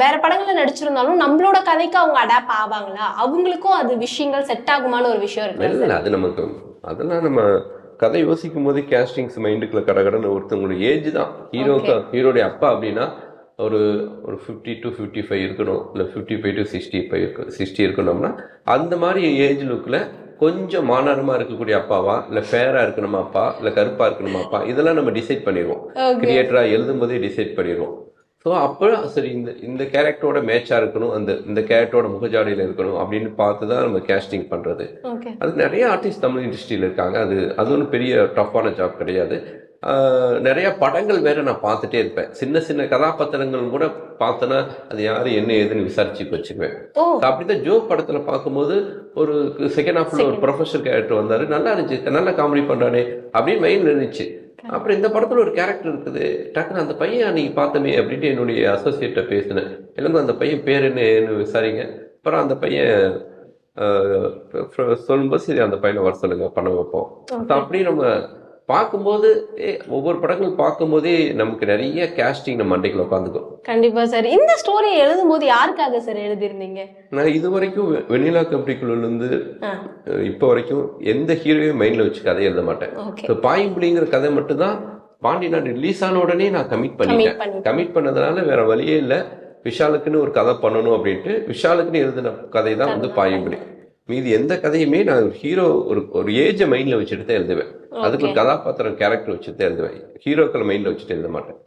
வேற படங்கள்ல நடிச்சிருந்தாலும் நம்மளோட கதைக்கு அவங்க அடாப்ட் ஆவாங்களா, அவங்களுக்கும் அது விஷயங்கள் செட் ஆகுமான ஒரு விஷயம் இருக்கு. இல்லை, அது நமக்கு அதெல்லாம் நம்ம கதை யோசிக்கும் போது கேஸ்டிங்ஸ் மைண்டுக்குள்ள கடகடன்னு ஒருத்தவங்களோட ஏஜ் தான். ஹீரோடைய அப்பா அப்படின்னா ஒரு ஒரு 50 to 55 இருக்கணும், இல்லை 55 to 60 இருக்கணும்னா அந்த மாதிரி ஏஜ் லுக்கில் கொஞ்சம் மாநகரமாக இருக்கக்கூடிய அப்பாவா, இல்லை ஃபேராக இருக்கணுமா அப்பா, இல்லை கருப்பாக இருக்கணுமா அப்பா, இதெல்லாம் நம்ம டிசைட் பண்ணிடுவோம். கிரியேட்டராக எழுதும் போதே டிசைட் பண்ணிடுவோம். ஸோ அப்போ சரி இந்த கேரக்டரோட மேட்சாக இருக்கணும், இந்த கேரக்டரோட முகஜாடியில் இருக்கணும் அப்படின்னு பார்த்து தான் நம்ம கேஸ்டிங் பண்ணுறது. அது நிறைய ஆர்டிஸ்ட் தமிழ் இண்டஸ்ட்ரியில் இருக்காங்க. அது ஒன்றும் பெரிய டஃப்பான ஜாப் கிடையாது. நிறைய படங்கள் வேற நான் பார்த்துட்டே இருப்பேன். சின்ன சின்ன கதாபாத்திரங்கள் கூட பார்த்தேன்னா அது யாரு என்ன ஏதுன்னு விசாரிச்சு வச்சுக்குவேன். அப்படிதான் ஜோ படத்துல பார்க்கும்போது ஒரு செகண்ட் ஹாஃப்ல ஒரு ப்ரொஃபஷர் கேரக்டர் வந்தாரு, நல்லா இருந்துச்சு, நல்லா காமெடி பண்றானே அப்படின்னு மைண்ட்ல இருந்துச்சு. அப்புறம் இந்த படத்துல ஒரு கேரக்டர் இருக்குது, டக்குன்னு அந்த பையன் அன்னைக்கு பார்த்தமே அப்படின்ட்டு என்னுடைய அசோசியேட்டை பேசினேன். எனக்கு அந்த பையன் பேர் என்ன விசாரிங்க. அப்புறம் அந்த பையன் சொல்லும்போது சரி அந்த பையனை வர சொல்லுங்க, பண்ண வைப்போம். அப்படி நம்ம பார்க்கும்போது ஒவ்வொரு படங்கள் பார்க்கும்போதே நமக்கு நிறைய கேஸ்டிங் நம்ம மண்டைக்குள்ள உட்காந்துக்கும். கண்டிப்பா சார். இந்த ஸ்டோரியை எழுதும் போது யாருக்காக சார் எழுதிருந்தீங்க? நான் இது வரைக்கும் வெண்ணிலா கம்பெனிக்குள்ள இருந்து இப்போ வரைக்கும் எந்த ஹீரோயும் மைண்ட்ல வச்சு கதை எழுத மாட்டேன். பாயம்புலிங்கிற கதை மட்டும்தான் பாண்டி நாடு ரிலீஸ் ஆன உடனே நான் கமிட் பண்ணதுனால வேற வழியே இல்லை. விஷாலுக்குன்னு ஒரு கதை பண்ணணும் அப்படின்ட்டு விஷாலுக்குன்னு எழுதின கதை தான் வந்து பாயம்புலி. மீதி எந்த கதையுமே நான் ஒரு ஹீரோ ஒரு ஏஜை மைண்ட்ல வச்சுட்டு தான் எழுதுவேன். அதுக்கு ஒரு கதாபாத்திரம் கேரக்டர் வச்சுட்டு தான் எழுதுவேன். ஹீரோக்களை மைண்ட்ல வச்சுட்டு எழுத மாட்டேன்.